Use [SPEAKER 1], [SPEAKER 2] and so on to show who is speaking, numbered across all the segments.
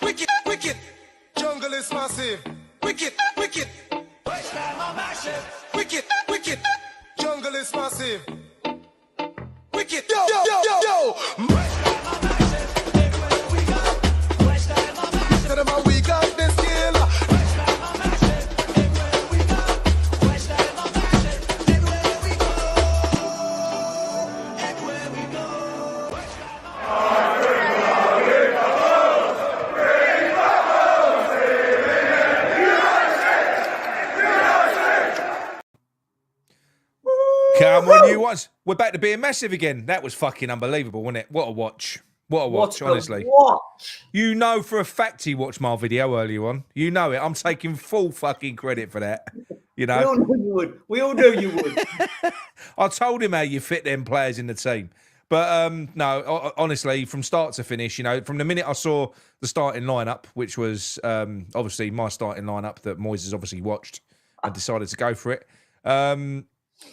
[SPEAKER 1] wicked, wicked. Jungle is massive. Wicked, wicked. Wicked, wicked. Jungle is massive. Wicked, yo, yo, yo, yo, yo. Tell them how we got this skill.
[SPEAKER 2] Come on, you ones. We're back to being massive again. That was fucking unbelievable, wasn't it? What a watch. What a watch, honestly.
[SPEAKER 3] Watch.
[SPEAKER 2] You know for a fact he watched my video earlier on. You know it. I'm taking full fucking credit for that. You know?
[SPEAKER 3] We all knew you would. We all knew you would.
[SPEAKER 2] I told him how you fit them players in the team. But no, honestly, from start to finish, you know, from the minute I saw the starting lineup, which was obviously my starting lineup that Moyes has obviously watched and decided to go for it.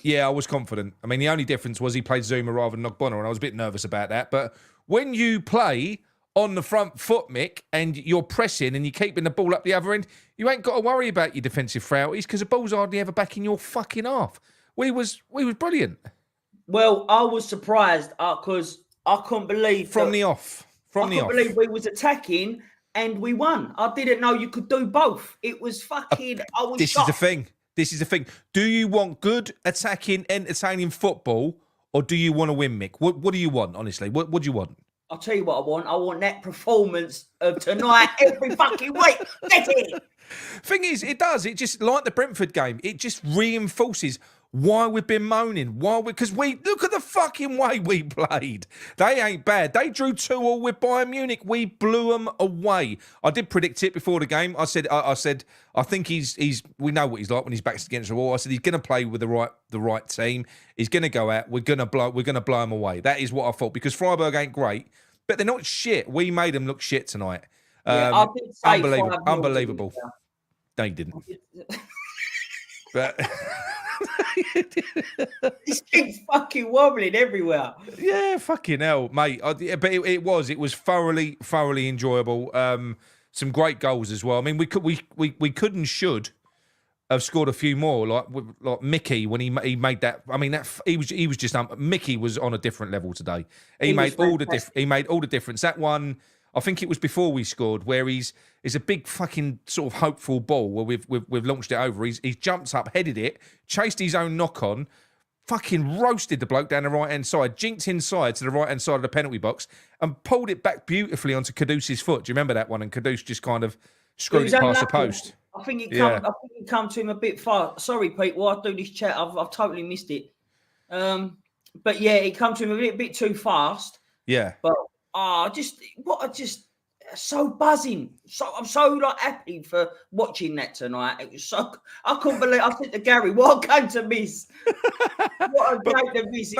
[SPEAKER 2] Yeah, I was confident. I mean, the only difference was he played Zuma rather than Nogbona, and I was a bit nervous about that. But when you play on the front foot, Mick, and you're pressing and you're keeping the ball up the other end, you ain't got to worry about your defensive frailties because the ball's hardly ever back in your fucking half. We was brilliant.
[SPEAKER 3] Well, I was surprised because I couldn't believe
[SPEAKER 2] from the off.
[SPEAKER 3] I couldn't believe we was attacking and we won. I didn't know you could do both. It was fucking. I was.
[SPEAKER 2] This
[SPEAKER 3] shocked.
[SPEAKER 2] is the thing. This is the thing. Do you want good, attacking, entertaining football, or do you want to win, Mick? What do you want, honestly? What do you want?
[SPEAKER 3] I'll tell you what I want. I want that performance of tonight every fucking week. That's it.
[SPEAKER 2] Thing is, it does. It just, like the Brentford game, it just reinforces why we've been moaning. Because we look at the fucking way we played. They ain't bad. They drew 2-2 with Bayern Munich. We blew them away. I did predict it before the game. I said, I think he's. We know what he's like when his back's against the wall. I said he's going to play with the right team. He's going to go out. We're going to blow him away. That is what I thought because Freiburg ain't great, but they're not shit. We made them look shit tonight.
[SPEAKER 3] I did say
[SPEAKER 2] unbelievable. No, you didn't. But
[SPEAKER 3] this thing's fucking wobbling everywhere.
[SPEAKER 2] Yeah, fucking hell, mate. But it was thoroughly enjoyable. Some great goals as well. I mean, we could and should have scored a few more, like Micky when he made that. I mean, he was just Micky was on a different level today. He made all the difference. That one, I think it was before we scored, where he's a big fucking sort of hopeful ball where we've launched it over. He's jumped up, headed it, chased his own knock on, fucking roasted the bloke down the right hand side, jinked inside to the right hand side of the penalty box, and pulled it back beautifully onto Kudus's foot. Do you remember that one? And Kudus just kind of screwed it past the post.
[SPEAKER 3] I think it come to him a bit far. Sorry, Pete. While I do this chat, I've totally missed it. But yeah, it come to him a bit too fast.
[SPEAKER 2] Yeah.
[SPEAKER 3] But so buzzing. I'm so like happy for watching that tonight. It was so I couldn't believe. I said to Gary, "What a game to miss! What a game to miss!"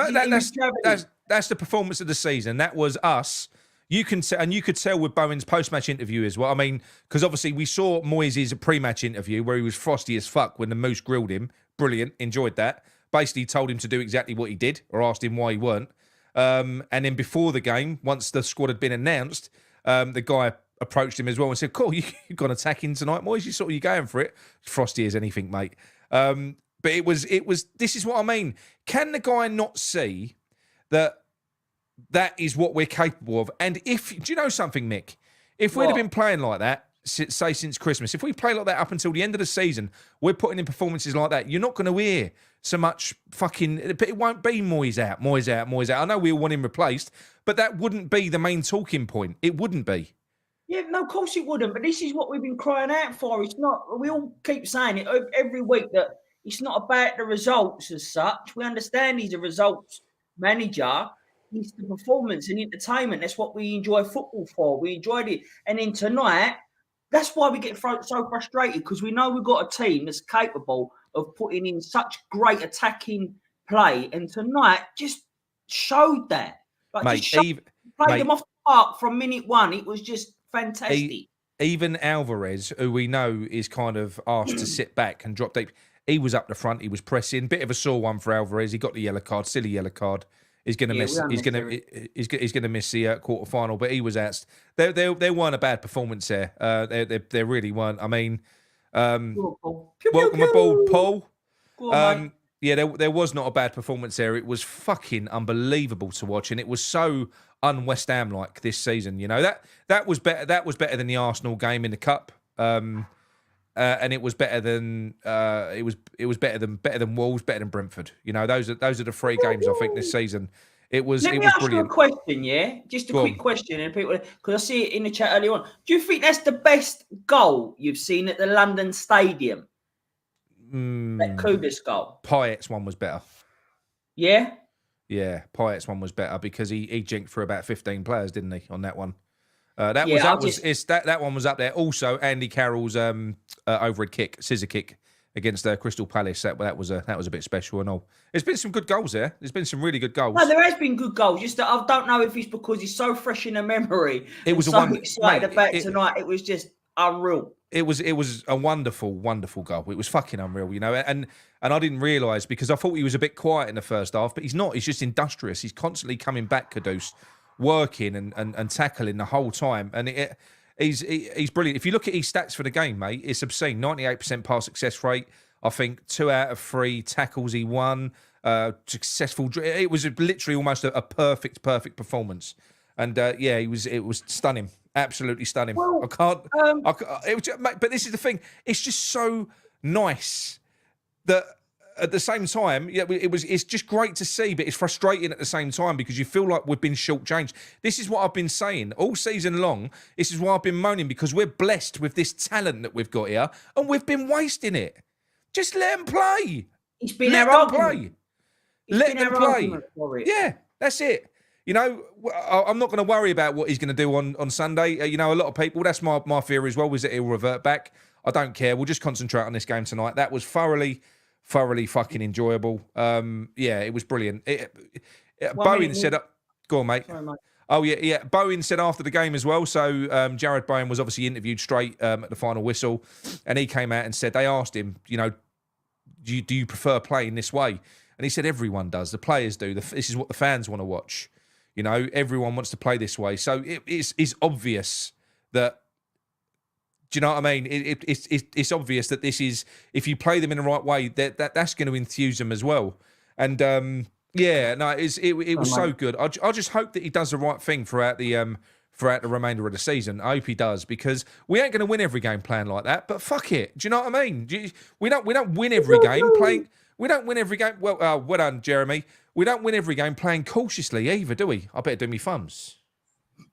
[SPEAKER 2] That's the performance of the season. That was us. You could tell with Bowen's post-match interview as well. I mean, because obviously we saw Moyes' pre-match interview where he was frosty as fuck when the Moose grilled him. Brilliant, enjoyed that. Basically told him to do exactly what he did, or asked him why he weren't. And then before the game, once the squad had been announced, the guy approached him as well and said, "Cool, you've gone attacking tonight, Moyes. You going for it? Frosty as anything, mate." But it was. This is what I mean. Can the guy not see that is what we're capable of? And do you know something, Mick? If we'd have been playing like that, say since Christmas, if we play like that up until the end of the season, we're putting in performances like that, you're not going to hear so much fucking. But it won't be Moyes out, Moyes out, Moyes out. I know we all want him replaced, but that wouldn't be the main talking point. It wouldn't be.
[SPEAKER 3] Yeah, no, of course it wouldn't. But this is what we've been crying out for. It's not. We all keep saying it every week that it's not about the results as such. We understand he's a results manager. It's the performance and entertainment. That's what we enjoy football for. We enjoyed it. And then tonight, that's why we get so frustrated, because we know we've got a team that's capable of putting in such great attacking play. And tonight just showed that. Like, played them off the park from minute one. It was just fantastic.
[SPEAKER 2] Even Alvarez, who we know is kind of asked to sit back and drop deep, he was up the front. He was pressing. Bit of a sore one for Alvarez. He got the yellow card, silly yellow card. is going to miss. He's going to miss the quarter final. But he was out. There weren't a bad performance there. There really weren't. I mean, welcome aboard, Paul.
[SPEAKER 3] Go on, mate.
[SPEAKER 2] Yeah, there was not a bad performance there. It was fucking unbelievable to watch, and it was so un-West Ham like this season. You know that was better. That was better than the Arsenal game in the cup, and it was better than it was better than Wolves, better than Brentford. You know, those are the three games I think this season. It was
[SPEAKER 3] Let me
[SPEAKER 2] was
[SPEAKER 3] ask
[SPEAKER 2] brilliant.
[SPEAKER 3] you a question, yeah, just a quick question, and people, because I see it in the chat earlier on. Do you think that's the best goal you've seen at the London Stadium? That Kudus goal.
[SPEAKER 2] Payet's one was better.
[SPEAKER 3] Yeah?
[SPEAKER 2] Yeah, Payet's one was better because he jinked for about 15 players, didn't he, on that one? That one was up there. Also, Andy Carroll's overhead kick, scissor kick against Crystal Palace. That was a bit special and all. There's been some good goals there. There's been some really good goals.
[SPEAKER 3] No, there has been good goals. Just that I don't know if it's because it's so fresh in the memory.
[SPEAKER 2] It was
[SPEAKER 3] excited about tonight. It was just unreal.
[SPEAKER 2] It was a wonderful, wonderful goal. It was fucking unreal, you know. And I didn't realise because I thought he was a bit quiet in the first half, but he's not. He's just industrious. He's constantly coming back, Kudus, working and tackling the whole time. And he's brilliant. If you look at his stats for the game, mate, it's obscene. 98% pass success rate. I think 2 out of 3 tackles he won. Successful. It was literally almost a perfect performance. And it was stunning. Absolutely stunning.
[SPEAKER 3] Well,
[SPEAKER 2] I can't. But this is the thing. It's just so nice that at the same time, it's just great to see, but it's frustrating at the same time because you feel like we've been shortchanged. This is what I've been saying all season long. This is why I've been moaning because we're blessed with this talent that we've got here, and we've been wasting it. Just let them play.
[SPEAKER 3] It's been
[SPEAKER 2] let
[SPEAKER 3] our
[SPEAKER 2] them
[SPEAKER 3] argument.
[SPEAKER 2] play. Let them play. Yeah, that's it. You know, I'm not going to worry about what he's going to do on Sunday. You know, a lot of people, that's my fear as well, was that he'll revert back. I don't care. We'll just concentrate on this game tonight. That was thoroughly fucking enjoyable. It was brilliant. Bowen said, go on, mate.
[SPEAKER 3] Sorry, mate.
[SPEAKER 2] Oh, yeah. Bowen said after the game as well. So Jared Bowen was obviously interviewed straight at the final whistle. And he came out and said, they asked him, you know, do you prefer playing this way? And he said, everyone does. The players do. This is what the fans want to watch. You know, everyone wants to play this way. So it's obvious that, do you know what I mean? It's obvious that this is, if you play them in the right way, that's going to enthuse them as well. And it was so good. I just hope that he does the right thing throughout the remainder of the season. I hope he does because we ain't going to win every game playing like that. But fuck it, do you know what I mean? We don't win every game playing. We don't win every game. Well done, Jeremy. We don't win every game playing cautiously either, do we? I better do me thumbs.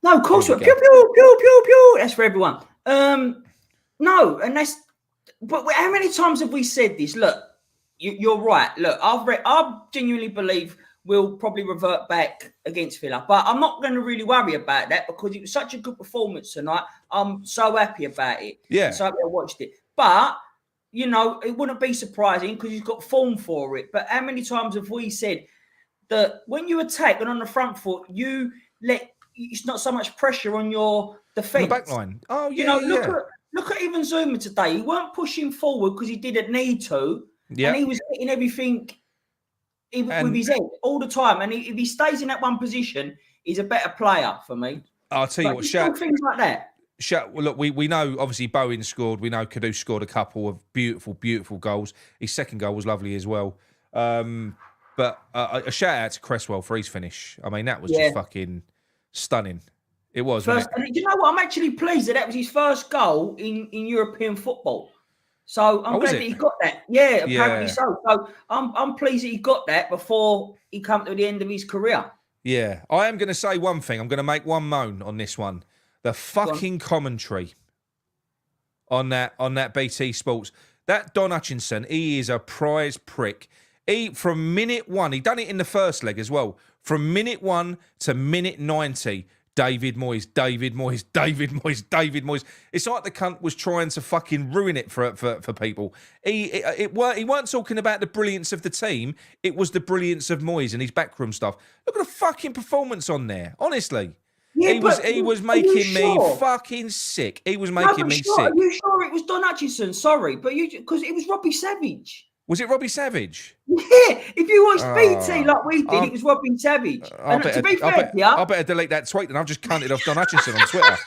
[SPEAKER 3] No, of course not. Pew, pew, pew, pew, pew. That's for everyone. No, and that's. But how many times have we said this? Look, you're right. Look, I genuinely believe we'll probably revert back against Villa, but I'm not going to really worry about that because it was such a good performance tonight. I'm so happy about it.
[SPEAKER 2] Yeah.
[SPEAKER 3] So happy I watched it, but. You know, it wouldn't be surprising because he's got form for it. But how many times have we said that when you attack and on the front foot, it's not so much pressure on your defence.
[SPEAKER 2] On the back line. Oh, yeah.
[SPEAKER 3] You know, look at even Zuma today. He weren't pushing forward because he didn't need to.
[SPEAKER 2] Yeah.
[SPEAKER 3] And he was hitting everything with his head all the time. And if he stays in that one position, he's a better player for me.
[SPEAKER 2] I'll tell you what,
[SPEAKER 3] things like that.
[SPEAKER 2] Look, we know obviously Bowen scored. We know Kudus scored a couple of beautiful goals. His second goal was lovely as well. But a shout out to Cresswell for his finish. I mean, that was just fucking stunning. It was.
[SPEAKER 3] And you know what? I'm actually pleased that was his first goal in European football. So I'm glad that he got that. Yeah, apparently so. So I'm pleased that he got that before he come to the end of his career. Yeah.
[SPEAKER 2] I am going to say one thing. I'm going to make one moan on this one. The fucking commentary on that BT Sports. That Don Hutchinson, he is a prize prick. From minute 1, he done it in the first leg as well. From minute 1 to minute 90, David Moyes. It's like the cunt was trying to fucking ruin it for people. He weren't talking about the brilliance of the team. It was the brilliance of Moyes and his backroom stuff. Look at the fucking performance on there, honestly. Yeah, he was making me fucking sick. He was making me sick.
[SPEAKER 3] Are you sure it was Don Hutchinson? Sorry, but because it was Robbie Savage.
[SPEAKER 2] Was it Robbie Savage?
[SPEAKER 3] Yeah, if you watch BT like we did, it was Robbie Savage. And to be fair,
[SPEAKER 2] I better delete that tweet, and I've just cunted off Don Hutchinson on Twitter.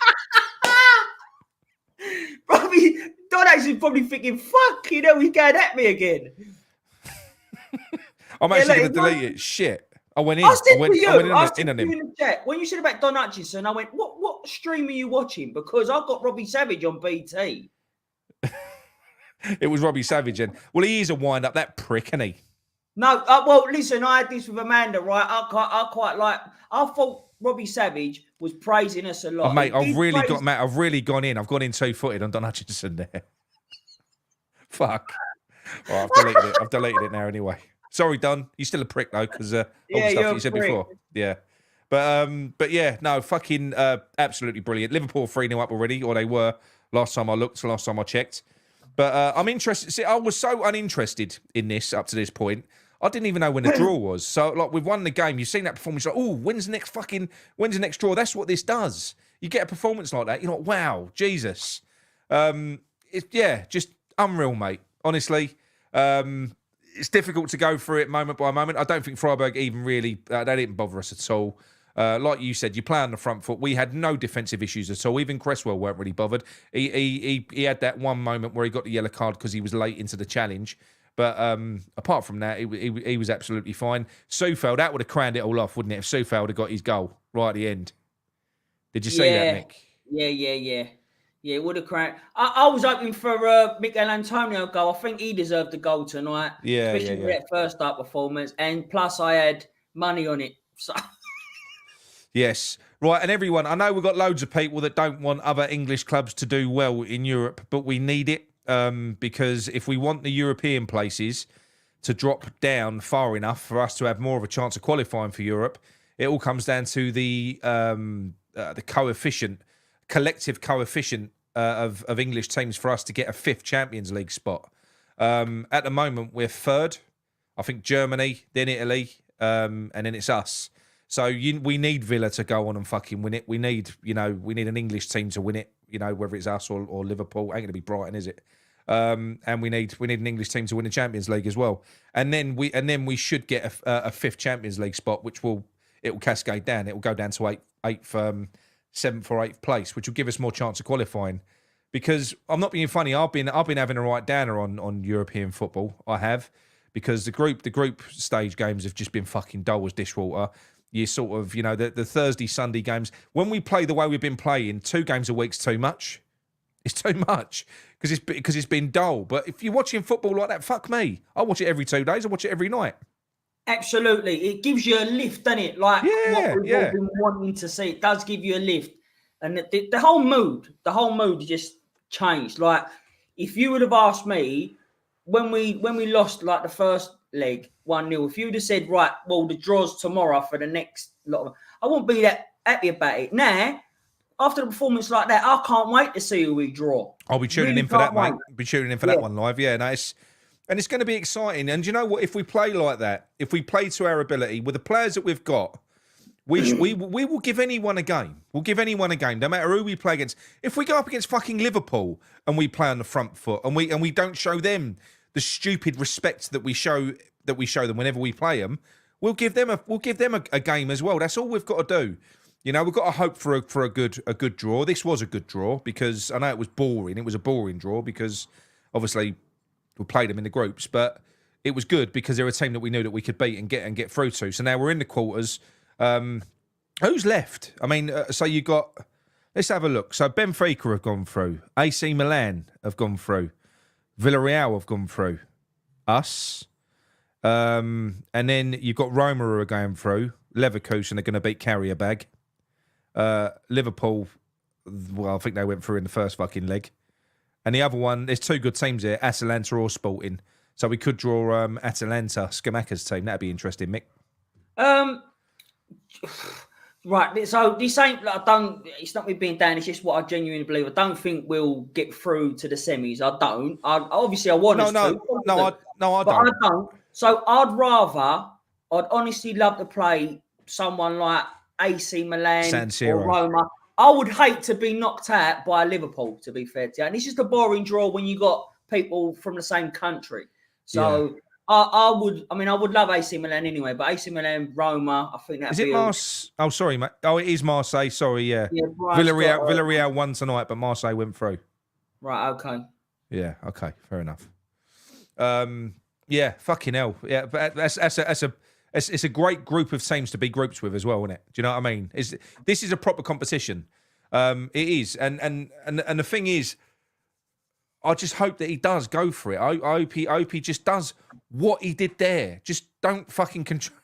[SPEAKER 3] Don Hutchinson's probably thinking, "Fuck, you know, he's going at me again."
[SPEAKER 2] I'm actually going to delete it. Shit. I went in.
[SPEAKER 3] I said to you,
[SPEAKER 2] I went
[SPEAKER 3] in the chat, when you said about Don Hutchinson, I went, what stream are you watching? Because I've got Robbie Savage on BT.
[SPEAKER 2] It was Robbie Savage. And, well, he is a wind-up, that prick, isn't he?
[SPEAKER 3] No, well, listen, I had this with Amanda, right? I thought Robbie Savage was praising us a lot.
[SPEAKER 2] Mate, I've really gone in. I've gone in two-footed on Don Hutchinson there. Fuck. I've deleted it. I've deleted it now anyway. Sorry, Don. You're still a prick though, because all the stuff you said before. Yeah, but yeah, no, fucking absolutely brilliant. Liverpool 3-0 up already, or they were last time I looked, last time I checked. But I'm interested. See, I was so uninterested in this up to this point. I didn't even know when the draw was. So like, we've won the game. You've seen that performance. Like, oh, when's the next draw? That's what this does. You get a performance like that. You're like, wow, Jesus. Just unreal, mate. Honestly. It's difficult to go through it moment by moment. I don't think Freiburg even really, they didn't bother us at all. Like you said, you play on the front foot. We had no defensive issues at all. Even Cresswell weren't really bothered. He had that one moment where he got the yellow card because he was late into the challenge. But apart from that, he was absolutely fine. Sufeld, that would have crowned it all off, wouldn't it, if Sufeld had got his goal right at the end. Did you see that, Nick?
[SPEAKER 3] Yeah. Yeah, it would have cracked. I was hoping for Miguel Antonio goal. I think he deserved the goal tonight. Especially for that first up performance. And plus, I had money on it. So.
[SPEAKER 2] Yes. Right, and everyone, I know we've got loads of people that don't want other English clubs to do well in Europe, but we need it because if we want the European places to drop down far enough for us to have more of a chance of qualifying for Europe, it all comes down to the collective coefficient of English teams for us to get a 5th Champions League spot. At the moment, we're 3rd. I think Germany, then Italy, and then it's us. So we need Villa to go on and fucking win it. We need an English team to win it. Whether it's us or Liverpool, ain't going to be Brighton, is it? And we need an English team to win the Champions League as well. And then we should get a 5th Champions League spot, which will cascade down. It will go down to 8th. 7th or 8th place, which will give us more chance of qualifying. Because I'm not being funny, I've been having a right downer on European football. I have, because the group stage games have just been fucking dull as dishwater. You sort of, the Thursday, Sunday games, when we play the way we've been playing, 2 games a week's too much. It's too much because it's been dull. But if you're watching football like that, fuck me. I watch it every 2 days. I watch it every night.
[SPEAKER 3] Absolutely. It gives you a lift, doesn't it? Like what we've all been wanting to see. It does give you a lift. And the whole mood just changed. Like, if you would have asked me when we lost like the first leg 1-0, if you'd have said, right, well, the draw's tomorrow for the next lot of, I wouldn't be that happy about it. Now, after the performance like that, I can't wait to see who we draw.
[SPEAKER 2] I'll be tuning in for that, mate. I'll be tuning in for that one live. Yeah, nice. And it's going to be exciting. And you know what? If we play like that, if we play to our ability with the players that we've got, we will give anyone a game. We'll give anyone a game, no matter who we play against. If we go up against fucking Liverpool and we play on the front foot and we don't show them the stupid respect that we show them whenever we play them, we'll give them a game as well. That's all we've got to do. We've got to hope for a good draw. This was a good draw because I know it was boring. It was a boring draw because obviously we played them in the groups, but it was good because they're a team that we knew that we could beat and get through to. So now we're in the quarters. Who's left? I mean, so you got. Let's have a look. So Benfica have gone through. AC Milan have gone through. Villarreal have gone through. Us. And then you've got Roma who are going through. Leverkusen are going to beat Carrierbag. Liverpool, well, I think they went through in the first fucking leg. And the other one, there's 2 good teams here, Atalanta or Sporting. So we could draw Atalanta, Scamacca's team. That'd be interesting, Mick.
[SPEAKER 3] Right, so this ain't, it's not me being down, it's just what I genuinely believe. I don't think we'll get through to the semis. I don't. Obviously, I want us to. I don't. But I don't. So I'd honestly love to play someone like AC Milan or Roma. I would hate to be knocked out by Liverpool, to be fair to you. And it's just a boring draw when you got people from the same country. So I would love AC Milan anyway, but AC Milan, Roma, I think that'd
[SPEAKER 2] Is it
[SPEAKER 3] be
[SPEAKER 2] Marseille? Oh, sorry, mate. Oh, it is Marseille. Sorry, yeah.
[SPEAKER 3] Brian's got,
[SPEAKER 2] Villarreal won tonight, but Marseille went through.
[SPEAKER 3] right, okay.
[SPEAKER 2] Yeah, okay, fair enough. Yeah, fucking hell. Yeah, but it's a great group of teams to be groups with as well, isn't it? Do you know what I mean? This is a proper competition. It is, and the thing is, I just hope that he does go for it. I hope he just does what he did there. Just don't fucking control.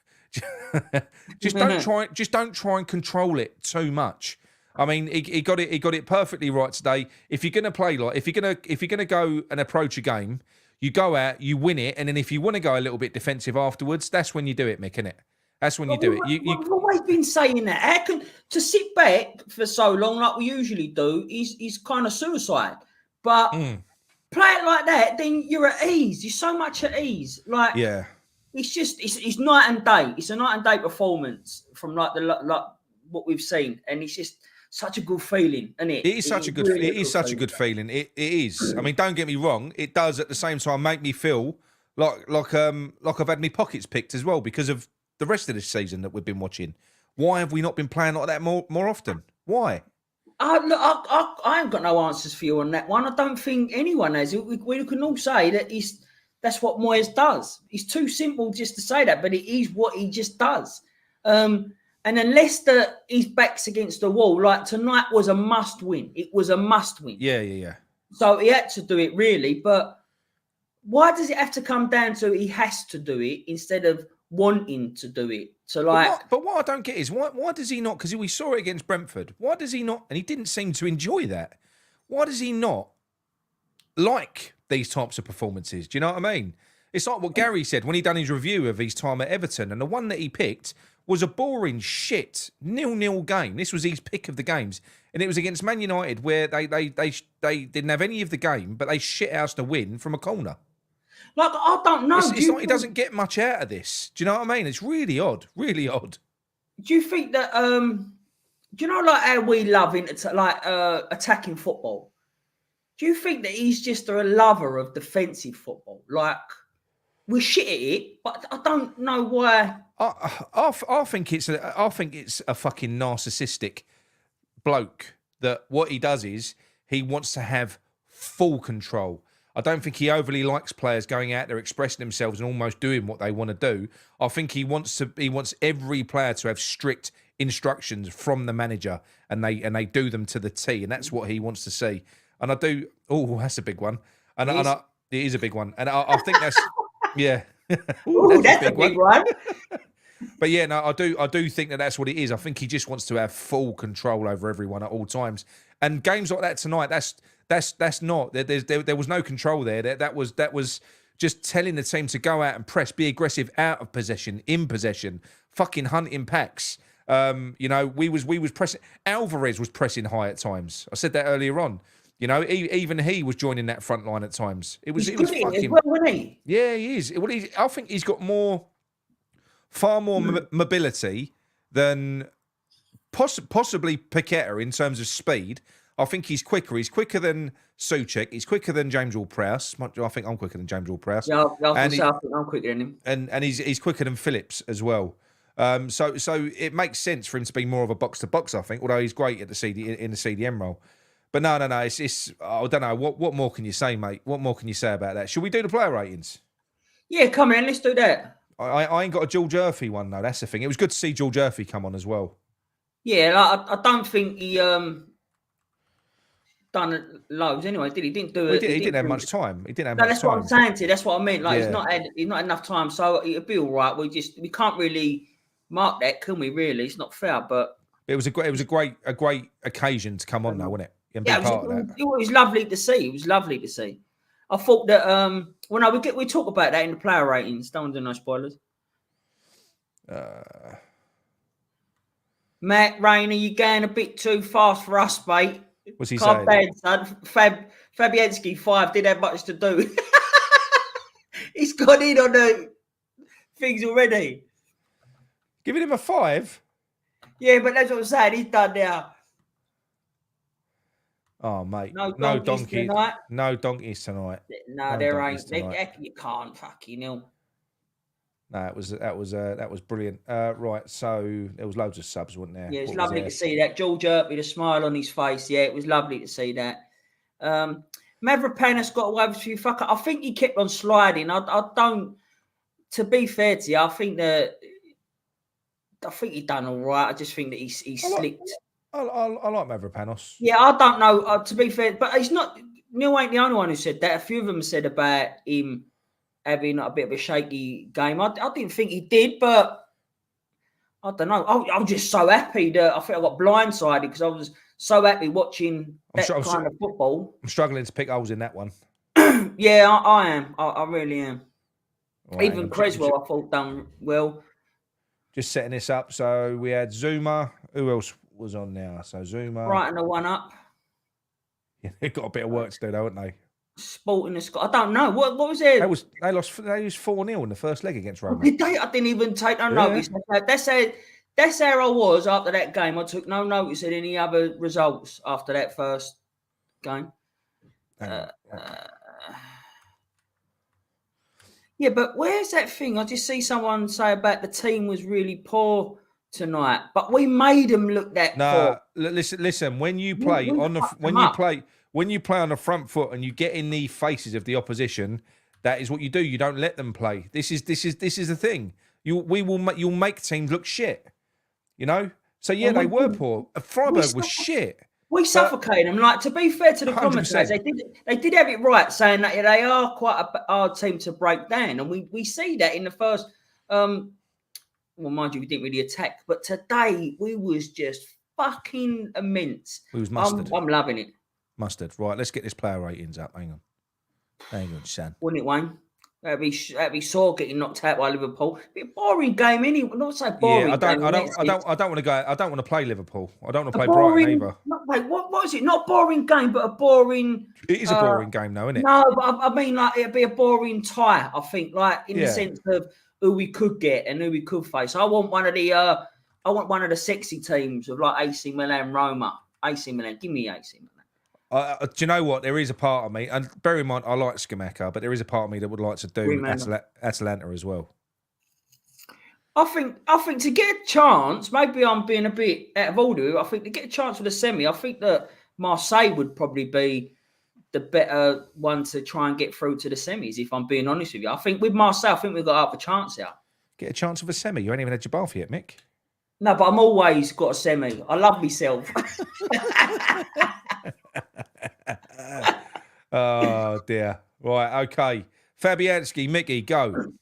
[SPEAKER 2] Just don't try and control it too much. I mean, he got it perfectly right today. If you're gonna play if you're gonna go and approach a game, you go out, you win it, and then if you want to go a little bit defensive afterwards, that's when you do it, Mick, innit? That's when you do it.
[SPEAKER 3] We've always been saying that. How can to sit back for so long, like we usually do, is kind of suicide. But play it like that, then you're at ease. You're so much at ease. Like,
[SPEAKER 2] yeah,
[SPEAKER 3] it's night and day. It's a night and day performance from like what we've seen, and it's just such a good feeling, isn't it?
[SPEAKER 2] It is such a good. It is such a good feeling. It is. I mean, don't get me wrong. It does at the same time make me feel like I've had my pockets picked as well because of the rest of this season that we've been watching. Why have we not been playing like that more often? Why?
[SPEAKER 3] I ain't got no answers for you on that one. I don't think anyone has. We can all say that that's what Moyes does. It's too simple just to say that, but it is what he just does. And unless his back's against the wall, like tonight was a must win. It was a must win.
[SPEAKER 2] Yeah.
[SPEAKER 3] So he had to do it really, but why does it have to come down to he has to do it instead of wanting to do it? So
[SPEAKER 2] but what I don't get is why does he not? Because we saw it against Brentford. Why does he not? And he didn't seem to enjoy that. Why does he not like these types of performances? Do you know what I mean? It's like what Gary said when he done his review of his time at Everton, and the one that he picked was a boring shit 0-0 game. This was his pick of the games, and it was against Man United where they didn't have any of the game, but they shithoused a win from a corner.
[SPEAKER 3] Like, I don't know.
[SPEAKER 2] It's like he doesn't get much out of this. Do you know what I mean? It's really odd. Really odd.
[SPEAKER 3] Do you think that, do you know, like how we love attacking football? Do you think that he's just a lover of defensive football? Like, we're shit at it, but I don't know why.
[SPEAKER 2] I think it's a fucking narcissistic bloke that what he does is he wants to have full control. I don't think he overly likes players going out there expressing themselves and almost doing what they want to do. I think he wants every player to have strict instructions from the manager, and they do them to the T, and that's what he wants to see. And I do. Oh, that's a big one. And it is a big one. And I think that's yeah.
[SPEAKER 3] Ooh, that's a big one.
[SPEAKER 2] But yeah, no, I do think that's what it is. I think he just wants to have full control over everyone at all times. And games like that tonight, that's not. There was no control there. That was just telling the team to go out and press, be aggressive out of possession, in possession, fucking hunting packs. We was pressing. Alvarez was pressing high at times. I said that earlier on. Even he was joining that front line at times. It was fucking.
[SPEAKER 3] Well, wasn't he?
[SPEAKER 2] Yeah, he is. Well, I think he's got far more mobility than possibly Paqueta in terms of speed. I think he's quicker. He's quicker than Souček. He's quicker than James Ward-Prowse. I think I'm quicker than James Ward-Prowse.
[SPEAKER 3] Yeah, I think I'm quicker than him.
[SPEAKER 2] And he's quicker than Phillips as well. So it makes sense for him to be more of a box to box. I think, although he's great at in the CDM role. But no. It's I don't know. What more can you say, mate? What more can you say about that? Should we do the player ratings?
[SPEAKER 3] Yeah, come in. Let's do that.
[SPEAKER 2] I ain't got a George Urphy one though. That's the thing. It was good to see George Urphy come on as well.
[SPEAKER 3] Yeah, I don't think he done loads anyway, did he? Didn't do it.
[SPEAKER 2] He didn't have much time. He didn't have much time.
[SPEAKER 3] That's what I'm saying to you. That's what I mean. Like he's not enough time, so it'll be all right. We can't really mark that, can we? Really, it's not fair. But
[SPEAKER 2] it was a great occasion to come on now, wasn't it? And be part of that.
[SPEAKER 3] It was lovely to see. It was lovely to see. I thought that we talk about that in the player ratings. Don't want to do no spoilers. Matt Rainer, you're going a bit too fast for us, mate.
[SPEAKER 2] What's he saying?
[SPEAKER 3] Bad, son. Fabianski 5 didn't have much to do. He's got in on the things already.
[SPEAKER 2] Giving him a 5?
[SPEAKER 3] Yeah, but that's what I'm saying. He's done now.
[SPEAKER 2] Oh, mate.
[SPEAKER 3] No
[SPEAKER 2] No
[SPEAKER 3] donkeys
[SPEAKER 2] donkey.
[SPEAKER 3] tonight.
[SPEAKER 2] No donkeys tonight.
[SPEAKER 3] No,
[SPEAKER 2] No
[SPEAKER 3] there
[SPEAKER 2] donkeys
[SPEAKER 3] ain't.
[SPEAKER 2] tonight.
[SPEAKER 3] You can't fucking hell.
[SPEAKER 2] No, that was brilliant. Right, so there was loads of subs, wasn't there?
[SPEAKER 3] Yeah, it's
[SPEAKER 2] What was
[SPEAKER 3] lovely
[SPEAKER 2] there?
[SPEAKER 3] to see that. George Earp with a smile on his face. Yeah, it was lovely to see that. Mavropanos got away with a few fuck. I think he kept on sliding. I don't. To be fair to you, I think he done all right. I just think that he slipped.
[SPEAKER 2] I like Mavropanos.
[SPEAKER 3] Yeah, I don't know. To be fair, but he's not. Neil ain't the only one who said that. A few of them said about him having a bit of a shaky game. I didn't think he did, but I don't know. I'm just so happy that I think I got blindsided because I was so happy watching that kind of football.
[SPEAKER 2] I'm struggling to pick holes in that one.
[SPEAKER 3] Yeah, I am. I really am.
[SPEAKER 2] Right,
[SPEAKER 3] even Creswell, I thought, done well.
[SPEAKER 2] Just setting this up. So we had Zuma. Who else was on now? So Zuma.
[SPEAKER 3] Right, and the one up.
[SPEAKER 2] Yeah, they've got a bit of work to do, though, haven't they?
[SPEAKER 3] Sporting the Scott. I don't know. What was it?
[SPEAKER 2] They lost 4-0 in the first leg against Roma.
[SPEAKER 3] Did they? I didn't even take no notice. That's how I was after that game. I took no notice of any other results after that first game. Yeah, but where's that thing? I just see someone say about the team was really poor tonight, but we made them look that poor.
[SPEAKER 2] Listen. When you play on the front foot and you get in the faces of the opposition, that is what you do. You don't let them play. This is the thing. You'll make teams look shit. You know. So yeah, they were poor. Freiburg was shit.
[SPEAKER 3] We suffocated them. Like, to be fair to the
[SPEAKER 2] 100%.
[SPEAKER 3] commentators, they did have it right, saying that they are quite a hard team to break down, and we see that in the first. Well, mind you, we didn't really attack, but today we was just fucking immense.
[SPEAKER 2] We was mustard.
[SPEAKER 3] I'm loving it.
[SPEAKER 2] Mustard. Right, let's get this player ratings up. Hang on, son.
[SPEAKER 3] Wouldn't it, Wayne? That'd be sore getting knocked out by Liverpool. Bit of boring game, anyway. Not so boring.
[SPEAKER 2] Yeah, I don't want to go. I don't want to play Liverpool. I don't want to play Brighton either.
[SPEAKER 3] Wait, what is it? Not boring game, but a boring.
[SPEAKER 2] It is a boring game, though, isn't it?
[SPEAKER 3] No, but I mean, like, it'd be a boring tie. I think, like, in the sense of who we could get and who we could face. I want one of the sexy teams of like AC Milan, Roma. AC Milan, give me AC Milan.
[SPEAKER 2] Do you know what? There is a part of me, and bear in mind, I like Skamaka, but there is a part of me that would like to do Atalanta as well.
[SPEAKER 3] I think to get a chance, maybe I'm being a bit out of order. I think to get a chance for the semi, I think that Marseille would probably be the better one to try and get through to the semis, if I'm being honest with you. I think with Marseille, I think we've got half a chance here.
[SPEAKER 2] Get a chance of a semi? You ain't even had your bath yet, Mick.
[SPEAKER 3] No, but I'm always got a semi. I love myself.
[SPEAKER 2] Oh, dear. Right, okay. Fabianski, Micky, go.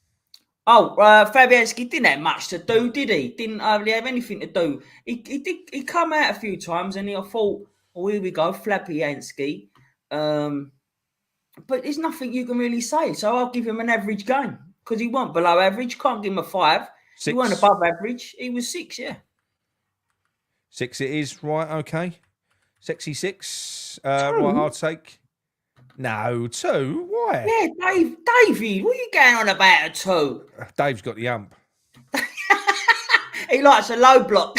[SPEAKER 3] Oh, Fabianski didn't have much to do, did he? Didn't really have anything to do. He come out a few times and I thought, oh, here we go, Fabianski. But there's nothing you can really say. So I'll give him an average game because he wasn't below average. Can't give him a 5.
[SPEAKER 2] 6.
[SPEAKER 3] He wasn't above average. He was 6, yeah.
[SPEAKER 2] 6 it is, right, okay. Sexy 6. Right, I'll take... No, 2? Why?
[SPEAKER 3] Yeah, David, what are you going on about a 2?
[SPEAKER 2] Dave's got the ump.
[SPEAKER 3] He likes a low block.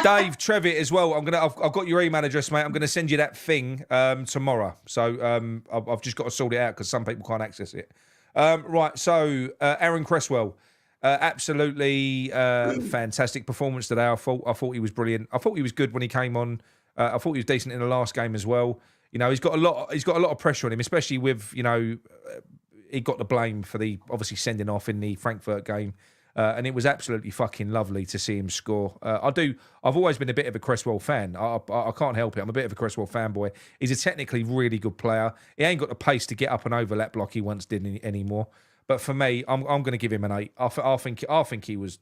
[SPEAKER 2] Dave, Trevitt as well. I've got your email address, mate. I'm gonna send you that thing tomorrow. So I've just got to sort it out because some people can't access it. Right. So Aaron Cresswell, absolutely fantastic performance today. I thought he was brilliant. I thought he was good when he came on. I thought he was decent in the last game as well. You know, he's got a lot of pressure on him, especially with, you know, he got the blame for the obviously sending off in the Frankfurt game. And it was absolutely fucking lovely to see him score. I've always been a bit of a Cresswell fan. I can't help it. I'm a bit of a Cresswell fanboy. He's a technically really good player. He ain't got the pace to get up and over that block he once did anymore. But for me, I'm going to give him an 8. I think he was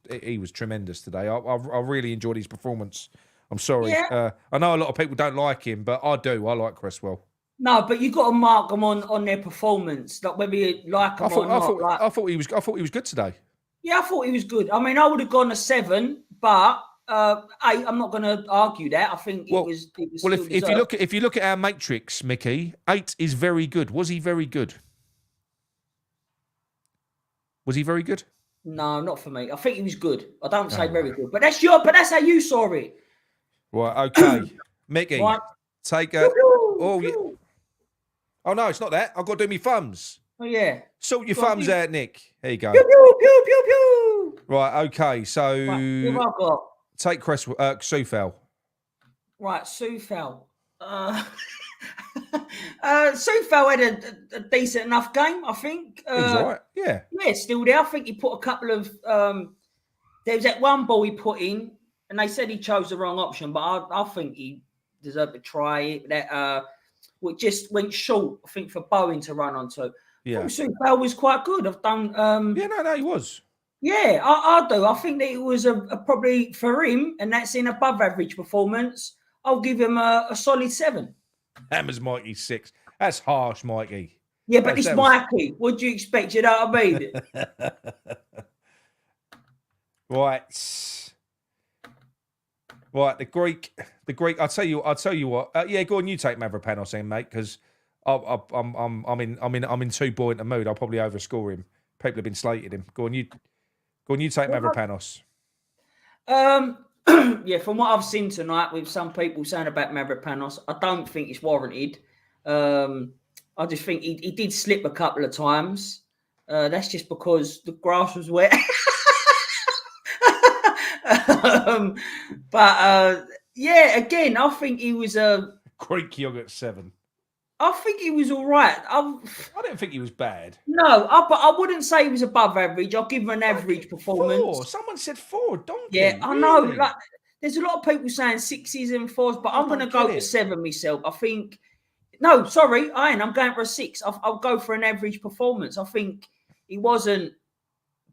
[SPEAKER 2] tremendous today. I really enjoyed his performance. I'm sorry.
[SPEAKER 3] Yeah.
[SPEAKER 2] I know a lot of people don't like him, but I do. I like Cresswell.
[SPEAKER 3] No, but you got to mark them on their performance, like whether you like them or not.
[SPEAKER 2] I thought he was good today.
[SPEAKER 3] Yeah, I thought he was good. I mean, I would have gone a 7, but 8. I'm not going to argue that. I think it was.
[SPEAKER 2] Well, if you look at our matrix, Micky, 8 is very good. Was he very good? Was he very good?
[SPEAKER 3] No, not for me. I think he was good. I don't say very good, but that's how you saw it.
[SPEAKER 2] Right. Okay, Micky, take a. Oh, yeah. Oh, no, it's not that. I've got to do my thumbs.
[SPEAKER 3] Oh, yeah.
[SPEAKER 2] Sort your thumbs out, Nick. There you go.
[SPEAKER 3] Pew, pew, pew, pew, pew.
[SPEAKER 2] Right, okay. So
[SPEAKER 3] Right, who have I got?
[SPEAKER 2] take Sufel.
[SPEAKER 3] Right, Sufel. Sufel had a decent enough game, I think.
[SPEAKER 2] He was all right. Yeah.
[SPEAKER 3] Yeah, still there. I think he put a couple of... there was that one ball he put in, and they said he chose the wrong option, but I think he deserved to try it. That it just went short, I think, for Bowen to run onto.
[SPEAKER 2] Yeah.
[SPEAKER 3] Sufel was quite good. I've done...
[SPEAKER 2] yeah, no, he was.
[SPEAKER 3] Yeah, I do. I think that it was a probably for him, and that's in above average performance. I'll give him a solid 7.
[SPEAKER 2] Hammers Mikey 6. That's harsh, Mikey.
[SPEAKER 3] Yeah, but it's Mikey. What do you expect? You know what I mean?
[SPEAKER 2] Right. The Greek. I'll tell you what. Yeah, go on. You take Mavropanos in, mate, because I'm in too buoyant a mood. I'll probably overscore him. People have been slating him. Go on, you take Mavropanos.
[SPEAKER 3] Yeah, from what I've seen tonight, with some people saying about Mavropanos, I don't think it's warranted. I just think he did slip a couple of times. That's just because the grass was wet. Yeah, again, I think he was a
[SPEAKER 2] Greek yogurt 7.
[SPEAKER 3] I think he was all right.
[SPEAKER 2] I don't think he was bad.
[SPEAKER 3] No, but I wouldn't say he was above average. I'll give him an average performance.
[SPEAKER 2] 4. Someone said 4. Donkey.
[SPEAKER 3] Yeah, I know. Like, there's a lot of people saying 6s and 4s, but I'm going to go for 7 myself. I think. No, sorry, I'm going for a 6. I'll go for an average performance. I think he wasn't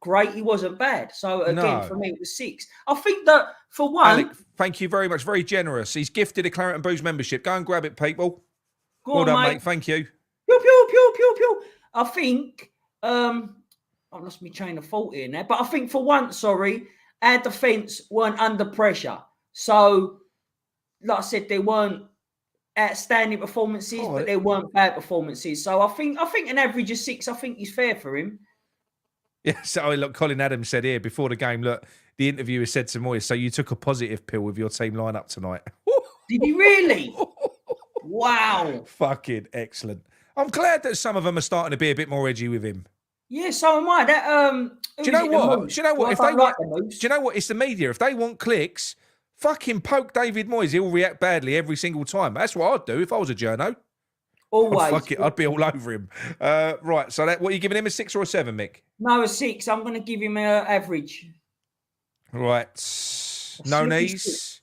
[SPEAKER 3] great. He wasn't bad. So again, for me, it was 6. I think that for one,
[SPEAKER 2] Alec, thank you very much. Very generous. He's gifted a Claret and Booze membership. Go and grab it, people. Well done, mate. Thank you.
[SPEAKER 3] Pew, pew, pew, pew, pew. I think I lost my train of thought here now, but I think for once, our defence weren't under pressure. So, like I said, they weren't outstanding performances, but they weren't bad performances. So I think an average of 6, I think is fair for him.
[SPEAKER 2] Yeah, so look, Colin Adams said here before the game, look, the interviewer said to Moyes, so you took a positive pill with your team lineup tonight.
[SPEAKER 3] Did he really? Wow.
[SPEAKER 2] Fucking excellent. I'm glad that some of them are starting to be a bit more edgy with him.
[SPEAKER 3] Yeah, so am I.
[SPEAKER 2] Do you know what? It's the media. If they want clicks, fucking poke David Moyes. He'll react badly every single time. That's what I'd do if I was a journo.
[SPEAKER 3] Always.
[SPEAKER 2] I'd be all over him. Right, so what are you giving him, a 6 or a 7, Mick?
[SPEAKER 3] No, a 6. I'm going to give him an average.
[SPEAKER 2] Right. No knees.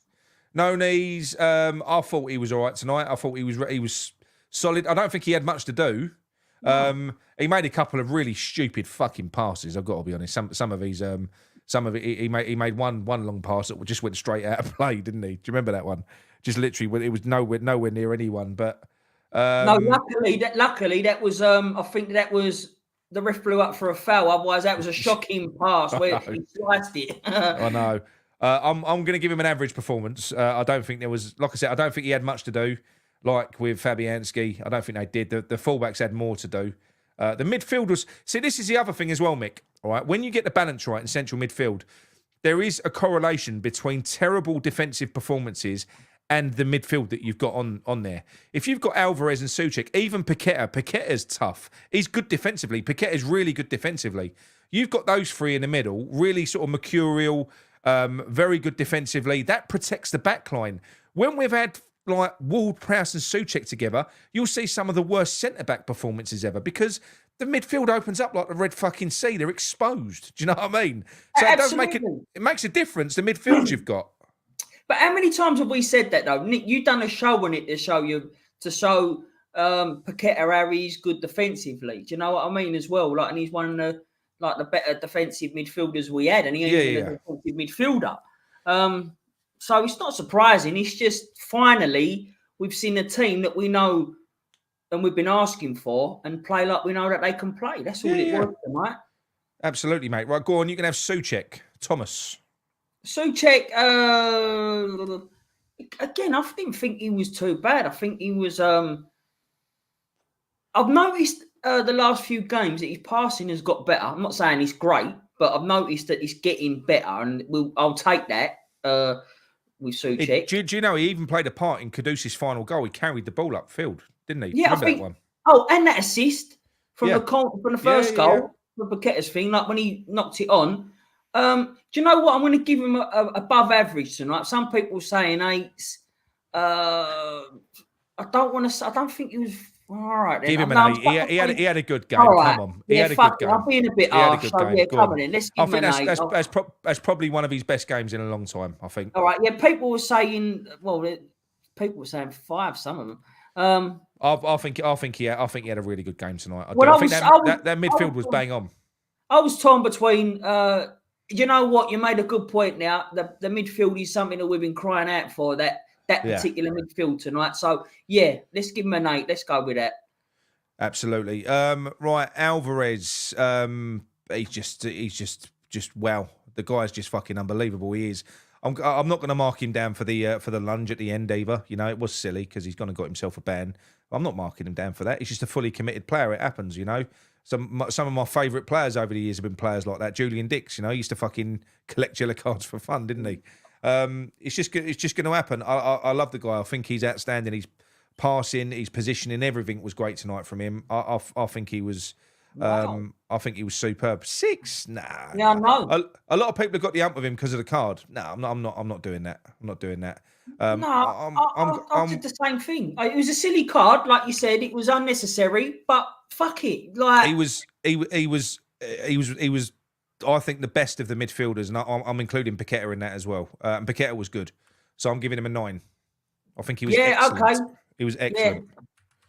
[SPEAKER 2] No knees. I thought he was all right tonight. I thought he was solid. I don't think he had much to do. No. He made a couple of really stupid fucking passes. I've got to be honest. Some of it. He made one long pass that just went straight out of play, didn't he? Do you remember that one? Just literally, it was nowhere near anyone. But
[SPEAKER 3] no, luckily that was. I think that was the ref blew up for a foul. Otherwise, that was a shocking pass where he sliced it.
[SPEAKER 2] I know. I'm going to give him an average performance. I don't think there was, like I said, I don't think he had much to do. Like with Fabianski, I don't think they did. The fullbacks had more to do. The midfielders. See, this is the other thing as well, Mick. All right, when you get the balance right in central midfield, there is a correlation between terrible defensive performances and the midfield that you've got on there. If you've got Alvarez and Souček, even Paqueta's tough. He's good defensively. Paqueta's really good defensively. You've got those three in the middle, really sort of mercurial, very good defensively. That protects the back line. When we've had like Ward, Prowse and Souček together, you'll see some of the worst centre-back performances ever because the midfield opens up like the Red fucking Sea. They're exposed. Do you know what I mean? So it makes a difference, the midfield you've got.
[SPEAKER 3] But how many times have we said that though? Nick, you've done a show on it to show Paqueta how he's good defensively. Do you know what I mean as well? Like, and he's one of the better defensive midfielders we had, and he ain't a defensive midfielder. So it's not surprising. It's just finally we've seen a team that we know and we've been asking for and play like we know that they can play. That's all it was tonight.
[SPEAKER 2] Absolutely, mate. Right, go on. You can have Souček. Thomas.
[SPEAKER 3] Souček, again, I didn't think he was too bad. I think he was... I've noticed the last few games that his passing has got better. I'm not saying he's great, but I've noticed that he's getting better, and I'll take that. Souček.
[SPEAKER 2] Do you know he even played a part in Kudus' final goal? He carried the ball upfield, didn't he?
[SPEAKER 3] Yeah,
[SPEAKER 2] Remember
[SPEAKER 3] I think.
[SPEAKER 2] that one?
[SPEAKER 3] Oh, and that assist from
[SPEAKER 2] Yeah.
[SPEAKER 3] the first goal, the Paqueta's thing, like when he knocked it on. Do you know what? I'm going to give him a above average tonight. Some people saying 8s. I don't think he was all right. Then.
[SPEAKER 2] Give him an 8. He had a good game.
[SPEAKER 3] Right.
[SPEAKER 2] Come on,
[SPEAKER 3] he
[SPEAKER 2] had a good game.
[SPEAKER 3] I'm being a bit
[SPEAKER 2] He had a
[SPEAKER 3] harsh.
[SPEAKER 2] good game.
[SPEAKER 3] Yeah,
[SPEAKER 2] Go
[SPEAKER 3] come
[SPEAKER 2] on.
[SPEAKER 3] on in. Let's give him an 8.
[SPEAKER 2] That's probably one of his best games in a long time. I think.
[SPEAKER 3] All right. Yeah, people were saying. Well, people were saying 5. Some of them.
[SPEAKER 2] I think he had a really good game tonight. I think that midfield was bang on.
[SPEAKER 3] I was torn between. You know what? You made a good point. Now the midfield is something that we've been crying out for. That particular midfield tonight. So yeah, let's give him an 8. Let's go with that.
[SPEAKER 2] Absolutely. Right, Alvarez. He's just wow. The guy's just fucking unbelievable. He is. I'm not going to mark him down for the lunge at the end either. You know, it was silly because he's gone and got himself a ban. I'm not marking him down for that. He's just a fully committed player. It happens, you know. Some of my favourite players over the years have been players like that. Julian Dix, you know, he used to fucking collect yellow cards for fun, didn't he? It's just going to happen. I love the guy. I think he's outstanding. He's passing, his positioning, everything was great tonight from him. I think he was.
[SPEAKER 3] Wow.
[SPEAKER 2] I think he was superb. 6, nah.
[SPEAKER 3] Yeah, I know.
[SPEAKER 2] A lot of people have got the ump with him because of the card. No, I'm not doing that. I'm not doing that.
[SPEAKER 3] I did the same thing. It was a silly card, like you said. It was unnecessary, but fuck it. Like
[SPEAKER 2] he was. I think the best of the midfielders, and I'm including Paqueta in that as well. And Paqueta was good, so I'm giving him a 9. I think he was. Excellent.
[SPEAKER 3] Okay.
[SPEAKER 2] He was excellent.
[SPEAKER 3] Yeah.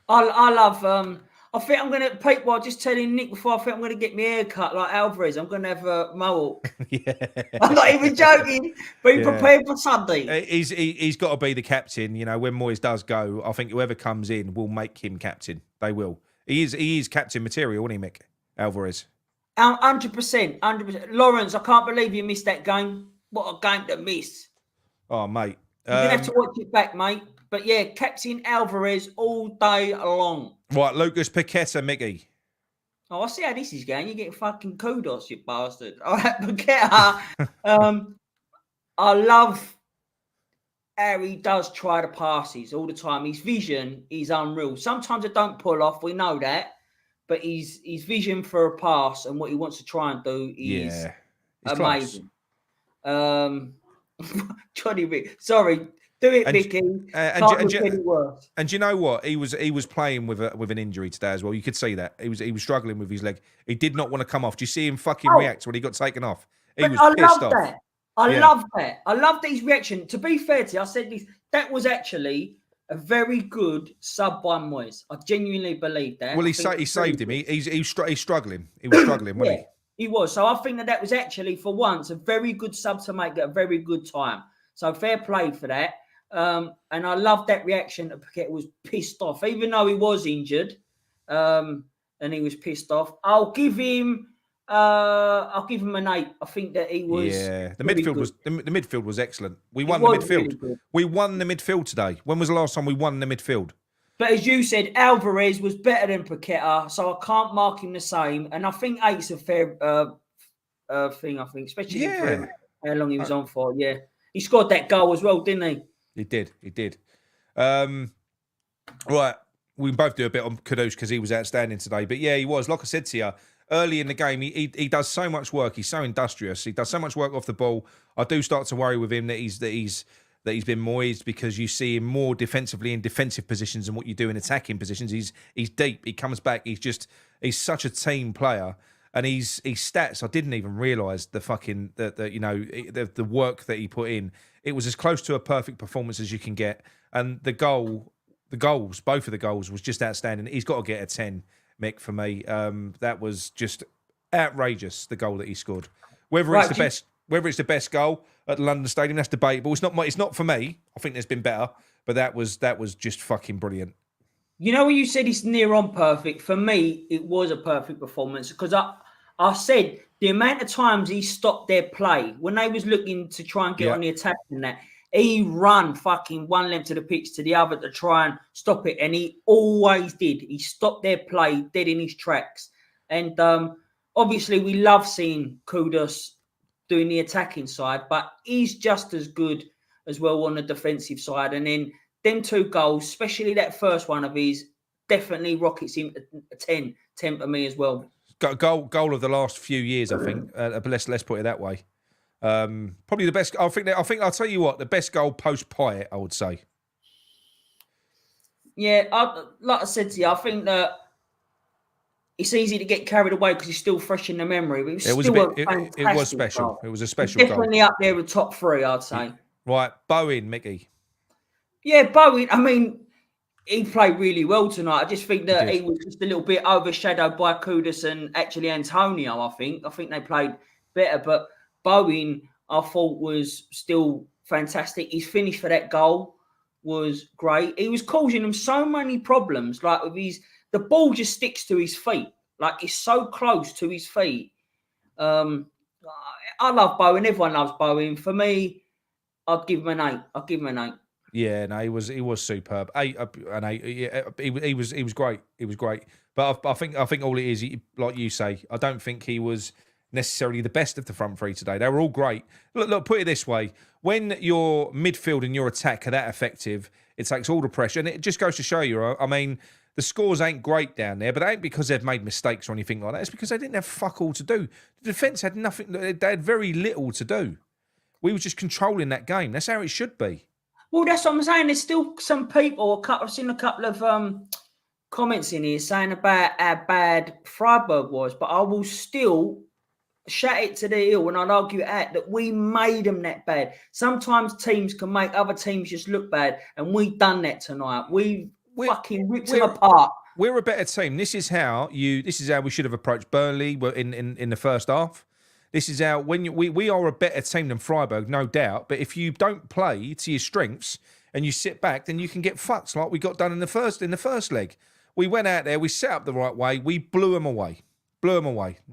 [SPEAKER 3] I love. I think I'm gonna. People, I was just telling Nick before. I think I'm gonna get my hair cut like Alvarez. I'm gonna have a mohawk.
[SPEAKER 2] Yeah.
[SPEAKER 3] I'm not even joking. Be prepared for Sunday.
[SPEAKER 2] He's got to be the captain. You know, when Moyes does go, I think whoever comes in will make him captain. They will. He is captain material, isn't he, Mick? Alvarez.
[SPEAKER 3] 100%. 100%. Lawrence, I can't believe you missed that game. What a game to miss.
[SPEAKER 2] Oh, mate.
[SPEAKER 3] You're gonna have to watch it back, mate. But yeah, Captain Alvarez all day long.
[SPEAKER 2] Right, Lucas Paqueta, Micky.
[SPEAKER 3] Oh, I see how this is going. You're getting fucking Kudus, you bastard. All right, Paqueta. I love how he does try the passes all the time. His vision is unreal. Sometimes it don't pull off. We know that. But his vision for a pass and what he wants to try and do is amazing. Johnny Rick. Sorry. Do it, Micky.
[SPEAKER 2] And you know what? He was playing with an injury today as well. You could see that he was struggling with his leg. He did not want to come off. Do you see him fucking react when he got taken off? He was pissed off.
[SPEAKER 3] I love that. I love his reaction. To be fair to you, I said this. That was actually a very good sub by Moyes. I genuinely believe that.
[SPEAKER 2] Well, he saved him. He's struggling. He was struggling, wasn't he?
[SPEAKER 3] He was. So I think that was actually for once a very good sub to make at a very good time. So fair play for that. And I love that reaction that Paqueta was pissed off, even though he was injured, and he was pissed off. I'll give him an 8. I think that he was.
[SPEAKER 2] Yeah, the midfield was excellent. We won the midfield. Really we won the midfield today. When was the last time we won the midfield?
[SPEAKER 3] But as you said, Alvarez was better than Paqueta, so I can't mark him the same. And I think 8's a fair thing. I think, especially for how long he was on for. Yeah, he scored that goal as well, didn't he?
[SPEAKER 2] He did. Right, we can both do a bit on Kudus because he was outstanding today. But yeah, he was. Like I said to you, early in the game, he does so much work. He's so industrious. He does so much work off the ball. I do start to worry with him that he's been Moyes because you see him more defensively in defensive positions than what you do in attacking positions. He's deep. He comes back. He's such a team player. And his stats, I didn't even realise the work that he put in. It was as close to a perfect performance as you can get. And both of the goals was just outstanding. He's got to get a 10, Mick, for me. That was just outrageous, the goal that he scored. Whether it's the best goal at the London Stadium, that's debatable. It's not for me. I think there's been better, but that was just fucking brilliant.
[SPEAKER 3] You know when you said it's near on perfect, for me, it was a perfect performance because I said the amount of times he stopped their play when they was looking to try and get on the attack and that, he run fucking one length of the pitch to the other to try and stop it. And he always did. He stopped their play dead in his tracks. And obviously we love seeing Kudus doing the attacking side, but he's just as good as well on the defensive side. And then them 2 goals, especially that first one of his, definitely rockets him a 10 for me as well.
[SPEAKER 2] Goal of the last few years, I think. Let's put it that way. Probably the best. I think I'll tell you what, the best goal post Pyatt, I would say.
[SPEAKER 3] Yeah, like I said to you, I think that it's easy to get carried away because he's still fresh in the memory. But it
[SPEAKER 2] was special.
[SPEAKER 3] Goal.
[SPEAKER 2] It was a special
[SPEAKER 3] definitely
[SPEAKER 2] goal.
[SPEAKER 3] Up there with top 3, I'd say.
[SPEAKER 2] Right, Bowen, Micky.
[SPEAKER 3] Yeah, Bowen. I mean, he played really well tonight. I just think that he was just a little bit overshadowed by Kudus and actually Antonio. I think they played better, but Bowen, I thought, was still fantastic. His finish for that goal was great. He was causing them so many problems, like with the ball just sticks to his feet, like it's so close to his feet. I love Bowen. Everyone loves Bowen. For me, I'd give him an 8.
[SPEAKER 2] Yeah, no, he was superb. 8 and 8. Yeah, he was great. He was great. But I think all it is, like you say, I don't think he was necessarily the best of the front 3 today. They were all great. Look, put it this way: when your midfield and your attack are that effective, it takes all the pressure, and it just goes to show you. I mean, the scores ain't great down there, but it ain't because they've made mistakes or anything like that. It's because they didn't have fuck all to do. The defence had nothing. They had very little to do. We were just controlling that game. That's how it should be.
[SPEAKER 3] Well, that's what I'm saying. There's still some people. I've seen a couple of comments in here saying about how bad Freiburg was, but I will still shout it to the hill and I'd argue that we made them that bad. Sometimes teams can make other teams just look bad, and we've done that tonight. We fucking ripped them apart.
[SPEAKER 2] We're a better team. This is how we should have approached Burnley in the first half. This is how we are a better team than Freiburg, no doubt. But if you don't play to your strengths and you sit back, then you can get fucked like we got done in the first leg. We went out there, we set up the right way, we blew them away.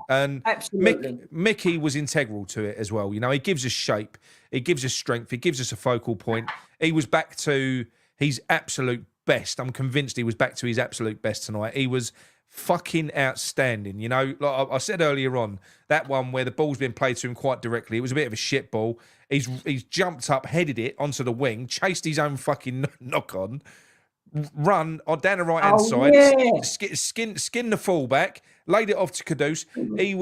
[SPEAKER 2] And
[SPEAKER 3] absolutely,
[SPEAKER 2] Micky was integral to it as well. You know, he gives us shape, he gives us strength, he gives us a focal point. He was back to his absolute best. I'm convinced he was back to his absolute best tonight. He was fucking outstanding. You know, like I said earlier on, that one where the ball's been played to him quite directly, it was a bit of a shit ball. He's jumped up, headed it onto the wing, chased his own fucking knock on, run down the right hand side, skin the fullback, laid it off to Kudus. He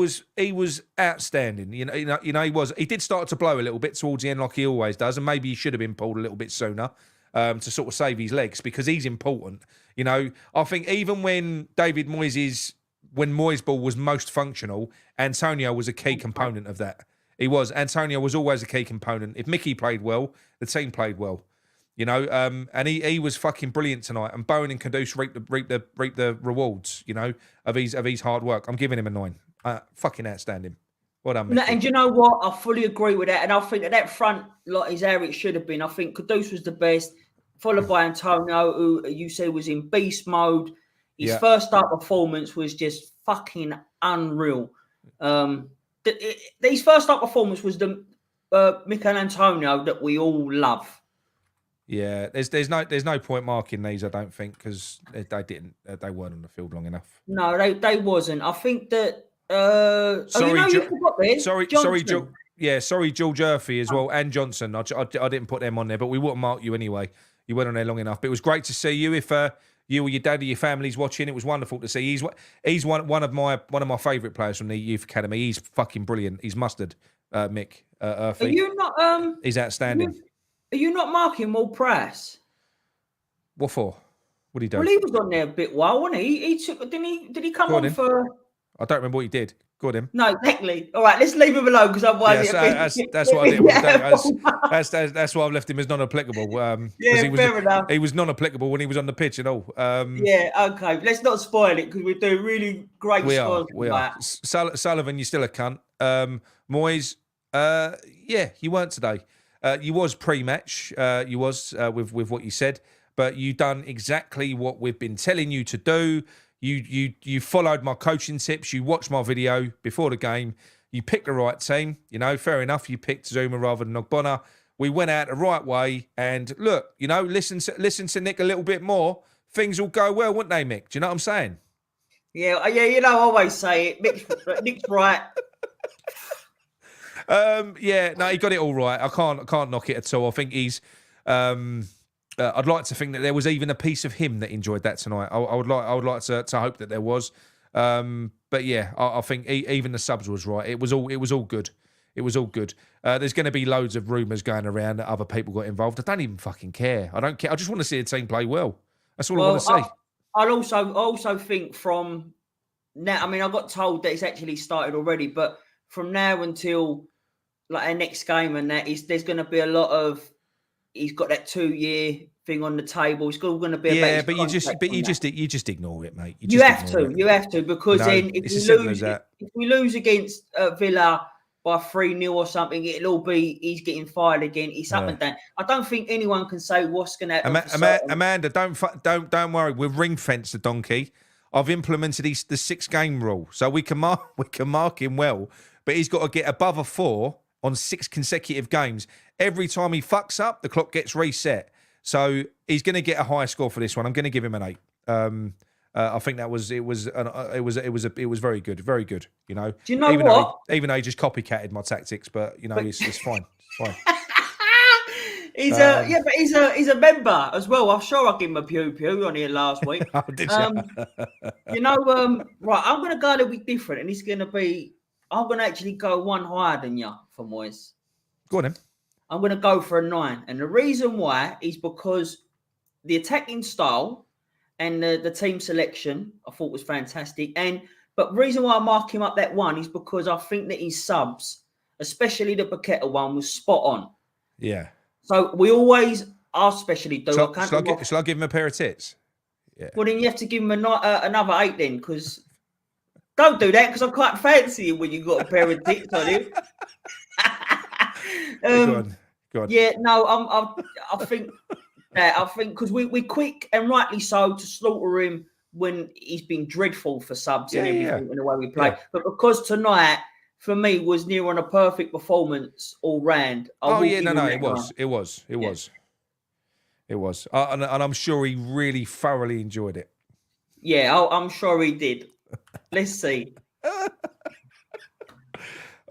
[SPEAKER 2] was outstanding. You know he was. He did start to blow a little bit towards the end, like he always does, and maybe he should have been pulled a little bit sooner to sort of save his legs, because he's important. You know, I think even when Moyes ball was most functional, Antonio was a key component of that. He was. Antonio was always a key component. If Micky played well, the team played well. You know, and he was fucking brilliant tonight. And Bowen and Kudus reap the rewards, you know, of his hard work. I'm giving him a 9. Fucking outstanding. Well done, Micky.
[SPEAKER 3] And you know what? I fully agree with that. And I think that front lot is how it should have been. I think Kudus was the best, followed by Antonio, who you said was in beast mode. His first start performance was just fucking unreal. His first start performance was the Mikel Antonio that we all love.
[SPEAKER 2] Yeah, there's no point marking these, I don't think, because they weren't on the field long enough.
[SPEAKER 3] No, they wasn't. I think that. Sorry, George
[SPEAKER 2] Urphy as well, and Johnson. I didn't put them on there, but we wouldn't mark you anyway. You weren't on there long enough. But it was great to see you. If you or your dad or your family's watching, it was wonderful to see. He's one of my favourite players from the youth academy. He's fucking brilliant. He's mustard, Mick Urphy.
[SPEAKER 3] Are you not?
[SPEAKER 2] He's outstanding.
[SPEAKER 3] Are you not marking Will Price?
[SPEAKER 2] What for? What did he do?
[SPEAKER 3] Well, he was on there a bit while, wasn't he? Did he come on for?
[SPEAKER 2] I don't remember what he did. Go on him.
[SPEAKER 3] No, exactly. All right, let's leave him alone, because otherwise
[SPEAKER 2] that's what I did. That's why I've left him as non-applicable.
[SPEAKER 3] Fair enough.
[SPEAKER 2] He was non-applicable when he was on the pitch and all.
[SPEAKER 3] Okay. Let's not spoil it, because we're doing really great.
[SPEAKER 2] We are. Sullivan, you're still a cunt. Moyes, you weren't today. You was pre-match. You was with what you said, but you done exactly what we've been telling you to do. You followed my coaching tips. You watched my video before the game. You picked the right team. You know, fair enough. You picked Zuma rather than Ogbonna. We went out the right way. And look, you know, listen to Nick a little bit more. Things will go well, wouldn't they, Mick? Do you know what I'm saying?
[SPEAKER 3] Yeah. You know, I always say it. Nick's right.
[SPEAKER 2] Yeah, no, he got it all right. I can't knock it at all. I think he's. I'd like to think that there was even a piece of him that enjoyed that tonight. I would like to hope that there was. But yeah, I think even the subs was right. It was all good. It was all good. There's going to be loads of rumours going around that other people got involved. I don't even fucking care. I don't care. I just want to see the team play well. That's all I want to see.
[SPEAKER 3] I'll also think from now. I mean, I got told that it's actually started already, but from now until like our next game and there's going to be a lot of. He's got that 2-year thing on the table. It's all going to be about
[SPEAKER 2] but you just ignore it, mate.
[SPEAKER 3] You have to because then if we lose against Villa by 3-0 or something, it'll all be he's getting fired again. It's up and down. I don't think anyone can say what's going to happen.
[SPEAKER 2] Amanda, don't worry. We've ring fenced the donkey. I've implemented the 6-game rule, so we can mark him well, but he's got to get above a 4 on 6 consecutive games. Every time he fucks up, the clock gets reset. So he's going to get a high score for this one. I'm going to give him an 8. I think it was very good, very good. You know,
[SPEAKER 3] do you know what?
[SPEAKER 2] Even though he just copycatted my tactics, but you know, it's fine. It's fine.
[SPEAKER 3] He's a member as well. I'm sure I gave him a pew on here last week.
[SPEAKER 2] Oh, did you?
[SPEAKER 3] Right, I'm going to go a little bit different, and it's going to be. I'm going to actually go one higher than you for Moyes.
[SPEAKER 2] Go on, then.
[SPEAKER 3] I'm going to go for a 9. And the reason why is because the attacking style and the team selection I thought was fantastic. But the reason why I mark him up that 1 is because I think that his subs, especially the Paqueta one, was spot on.
[SPEAKER 2] Yeah.
[SPEAKER 3] So we always, I especially do.
[SPEAKER 2] Shall I give him a pair of tits? Yeah.
[SPEAKER 3] Well, then you have to give him another 8 then, because... Don't do that because I quite fancy him when you got a pair of tits on him.
[SPEAKER 2] Go on.
[SPEAKER 3] Yeah, no, I think because we're quick and rightly so to slaughter him when he's been dreadful for subs and everything in the way we play. Yeah. But because tonight for me was near on a perfect performance all round.
[SPEAKER 2] It was. And I'm sure he really thoroughly enjoyed it.
[SPEAKER 3] Yeah, I'm sure he did. Let's see.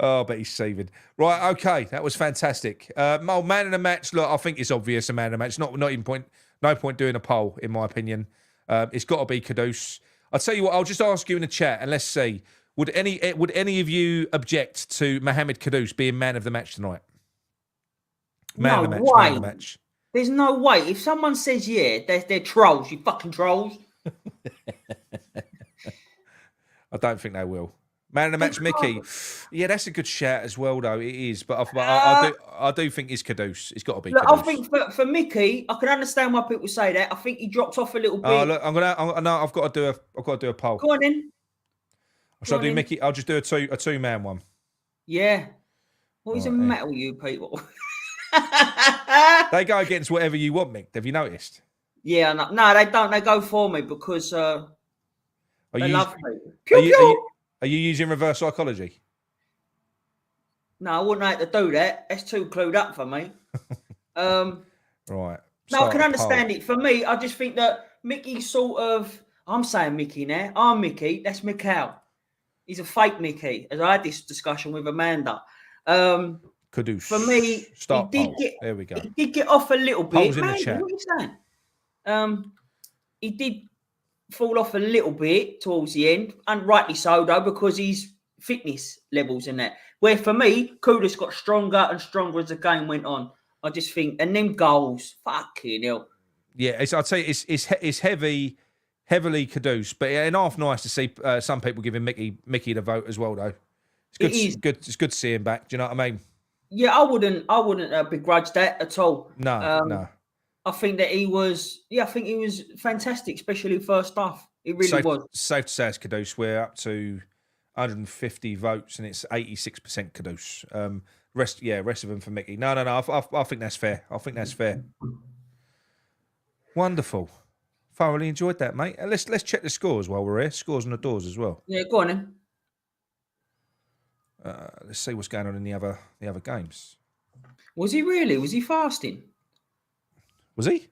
[SPEAKER 2] Oh, but he's saving. Right, okay, that was fantastic. Man of the match. Look, I think it's obvious a man of the match. Not even no point doing a poll, in my opinion. It's got to be Kudus. I'll tell you what. I'll just ask you in the chat, and let's see. Would any of you object to Mohamed Kudus being man of the match tonight? Man of the match.
[SPEAKER 3] There's no way. If someone says they're trolls. You fucking trolls.
[SPEAKER 2] I don't think they will. Man of the match, Micky. Yeah, that's a good shout as well, though. It is, but I do think it's Kudus. It's got to be. Look,
[SPEAKER 3] Kudus. I think for Micky, I can understand why people say that. I think he dropped off a little bit.
[SPEAKER 2] Oh, look, I've got to do a poll.
[SPEAKER 3] Go on in.
[SPEAKER 2] Shall I do Micky? I'll just do a 2-man one.
[SPEAKER 3] Yeah. What is a metal, you people?
[SPEAKER 2] They go against whatever you want, Mick. Have you noticed?
[SPEAKER 3] Yeah, no, they don't. They go for me because they love me.
[SPEAKER 2] Are you using reverse psychology?
[SPEAKER 3] No, I wouldn't have to do that. That's too clued up for me.
[SPEAKER 2] Right.
[SPEAKER 3] No, I can understand it. For me, I just think that Mickey sort of... I'm saying Mickey now. I'm Mickey. That's Mikhail. He's a fake Mickey, as I had this discussion with Amanda.
[SPEAKER 2] Kudus.
[SPEAKER 3] For me,
[SPEAKER 2] there we go.
[SPEAKER 3] He did get off a little bit.
[SPEAKER 2] Polls in the chat.
[SPEAKER 3] What are you saying? He did fall off a little bit towards the end, and rightly so, though, because his fitness levels in that. Where for me, Kudus got stronger and stronger as the game went on. I just think, and them goals, fucking hell.
[SPEAKER 2] Yeah, I'd say it's heavily Kudus, but it's half nice to see some people giving Micky the vote as well, though. It's good to see him back. Do you know what I mean?
[SPEAKER 3] Yeah, I wouldn't begrudge that at all.
[SPEAKER 2] No.
[SPEAKER 3] I think that he was fantastic, especially first half. He really was.
[SPEAKER 2] Safe to say it's Kudus. We're up to 150 votes and it's 86% Kudus. Rest of them for Micky. No. I think that's fair. Wonderful. Thoroughly enjoyed that, mate. Let's check the scores while we're here. Scores on the doors as well.
[SPEAKER 3] Yeah, go on then.
[SPEAKER 2] Let's see what's going on in the other games.
[SPEAKER 3] Was he really? Was he fasting?
[SPEAKER 2] Was he?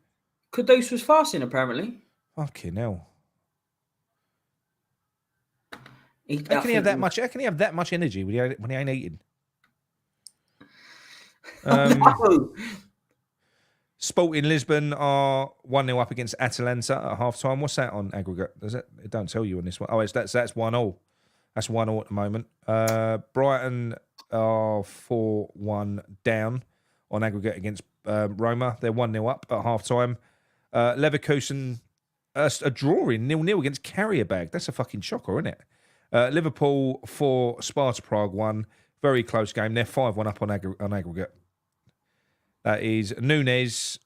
[SPEAKER 3] Kudus was fasting, apparently.
[SPEAKER 2] Fucking hell. How can he have that much energy when he ain't eating?
[SPEAKER 3] No.
[SPEAKER 2] Sporting Lisbon are 1-0 up against Atalanta at half-time. What's that on aggregate? Does it don't tell you on this one. Oh, that's 1-0. That's 1-0 at the moment. Brighton are 4-1 down on aggregate against Roma. They're 1-0 up at half-time. Leverkusen a drawing 0-0 against Carrierbag. That's a fucking shocker, isn't it? Liverpool 4, Sparta Prague 1. Very close game. They're 5-1 up on aggregate. That is Nunes,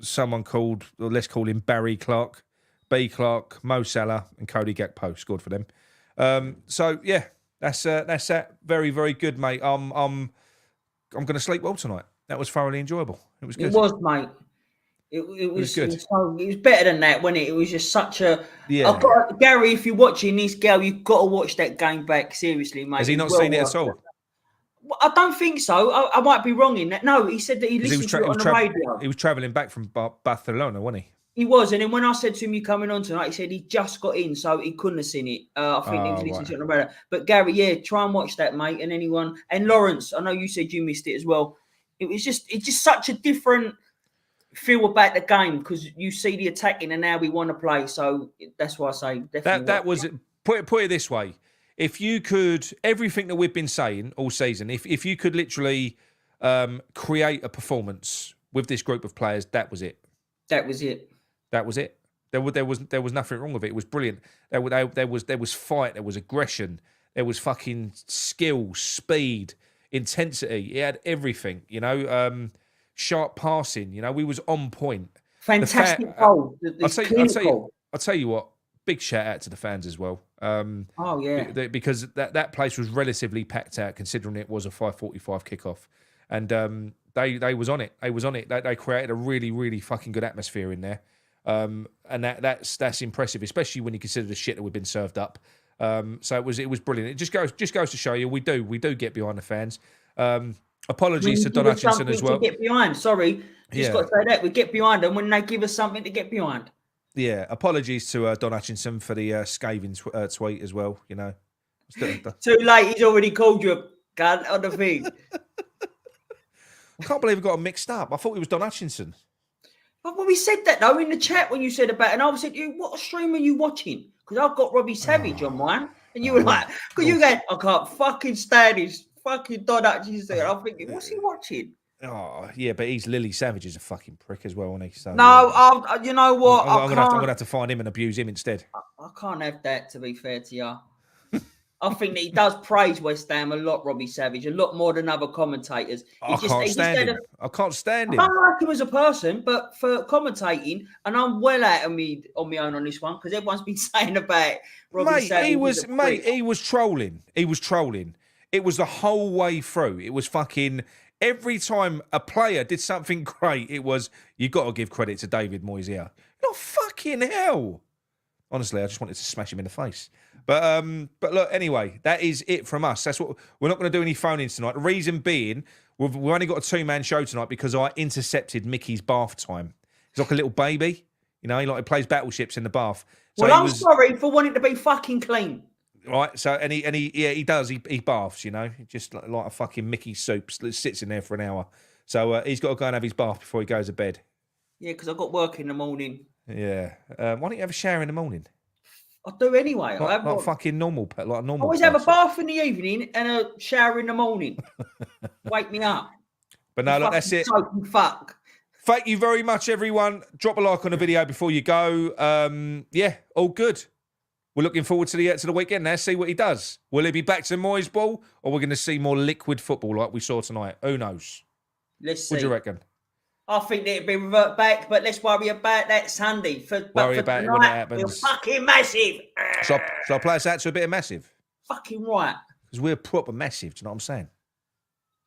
[SPEAKER 2] someone called, or let's call him Barry Clark, B Clark, Mo Salah, and Cody Gakpo scored for them. So yeah, that's that. Very, very good, mate. I'm going to sleep well tonight. That was thoroughly enjoyable. It was good.
[SPEAKER 3] It was, mate. It was good. It was better than that, wasn't it? It was just such a.
[SPEAKER 2] Yeah.
[SPEAKER 3] Gary, if you're watching this, girl, you've got to watch that game back. Seriously, mate.
[SPEAKER 2] Has he not seen it at all?
[SPEAKER 3] I don't think so. I might be wrong in that. No, he said that he listened to it on the radio.
[SPEAKER 2] He was travelling back from Barcelona, wasn't he?
[SPEAKER 3] He was, and then when I said to him, "You coming on tonight?" He said he just got in, so he couldn't have seen it. I think he was listening to it on the radio. But Gary, yeah, try and watch that, mate. And anyone, and Lawrence, I know you said you missed it as well. It's just such a different feel about the game because you see the attacking, and now we want to play. So that's why I say definitely.
[SPEAKER 2] That was put it this way. If you could, everything that we've been saying all season, if you could literally create a performance with this group of players, that was it.
[SPEAKER 3] That was it.
[SPEAKER 2] That was it. There was nothing wrong with it. It was brilliant. There was fight. There was aggression. There was fucking skill, speed, intensity. It had everything. You know, sharp passing. You know, we was on point.
[SPEAKER 3] Fantastic goal.
[SPEAKER 2] I'll tell you what. Big shout out to the fans as well.
[SPEAKER 3] Oh yeah,
[SPEAKER 2] because that place was relatively packed out, considering it was a 5:45 kickoff, and they was on it. They was on it. They created a really, really fucking good atmosphere in there, and that's impressive, especially when you consider the shit that we've been served up. So it was brilliant. It just goes to show you we do get behind the fans. Apologies to Don Hutchinson as well.
[SPEAKER 3] To get behind. Sorry, just got to say that we get behind them when they give us something to get behind.
[SPEAKER 2] Yeah, apologies to Don Hutchinson for the scathing tweet as well. You know,
[SPEAKER 3] too late. He's already called you a cunt on the thing.
[SPEAKER 2] I can't believe I got him mixed up. I thought he was Don Hutchinson.
[SPEAKER 3] Well, we said that though in the chat when you said about it, and I said, "What stream are you watching?" Because I've got Robbie Savage on mine, and you were like, "Because you go, I can't fucking stand this fucking Don Hutchinson." I'm thinking, what's he watching?
[SPEAKER 2] Oh yeah, but Lily Savage is a fucking prick as well, isn't he? So,
[SPEAKER 3] no, you know what?
[SPEAKER 2] I'm gonna have to find him and abuse him instead.
[SPEAKER 3] I can't have that. To be fair to you, I think that he does praise West Ham a lot, Robbie Savage, a lot more than other commentators.
[SPEAKER 2] I can't stand him. I don't
[SPEAKER 3] like him as a person, but for commentating, and I'm well out of me on my own on this one because everyone's been saying about Robbie Savage.
[SPEAKER 2] He was trolling. He was trolling. It was the whole way through. It was fucking. Every time a player did something great, it was, you got to give credit to David Moyes here. Not fucking hell. Honestly, I just wanted to smash him in the face. But look, anyway, that is it from us. That's what we're not going to do any phone-ins tonight. The reason being, we've only got a two-man show tonight because I intercepted Micky's bath time. He's like a little baby. You know, he plays battleships in the bath. So
[SPEAKER 3] I'm sorry for wanting to be fucking clean.
[SPEAKER 2] Right, so and he does. He baths, you know, just like a fucking Mickey soup. Sits in there for an hour. So he's got to go and have his bath before he goes to bed.
[SPEAKER 3] Yeah, because I've got work in the morning.
[SPEAKER 2] Yeah. Why don't you have a shower in the morning?
[SPEAKER 3] I do anyway.
[SPEAKER 2] Like fucking normal, like a normal.
[SPEAKER 3] I always have a bath in the evening and a shower in the morning. Wake me up.
[SPEAKER 2] But no, look, that's it.
[SPEAKER 3] Fuck.
[SPEAKER 2] Thank you very much, everyone. Drop a like on the video before you go. Yeah, all good. We're looking forward to the weekend now. See what he does. Will he be back to Moyes ball, or we're going to see more liquid football like we saw tonight? Who knows?
[SPEAKER 3] Let's see.
[SPEAKER 2] What do you reckon?
[SPEAKER 3] I think it'll be revert back, but let's worry about that Sunday.
[SPEAKER 2] Worry about
[SPEAKER 3] tonight,
[SPEAKER 2] it when it happens.
[SPEAKER 3] We're fucking massive.
[SPEAKER 2] So I'll play us out to a bit of massive.
[SPEAKER 3] Fucking right.
[SPEAKER 2] Because we're proper massive. Do you know what I'm saying?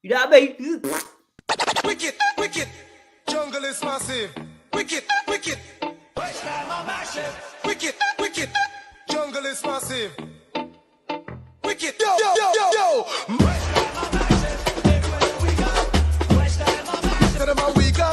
[SPEAKER 3] You know what I mean?
[SPEAKER 1] Wicked. Jungle is massive. Wicked. West Ham are massive. Wicked. Jungle is massive. Wicked. Yo. West Ham are massive. Everywhere we go. West Ham are massive. Tell them how we go.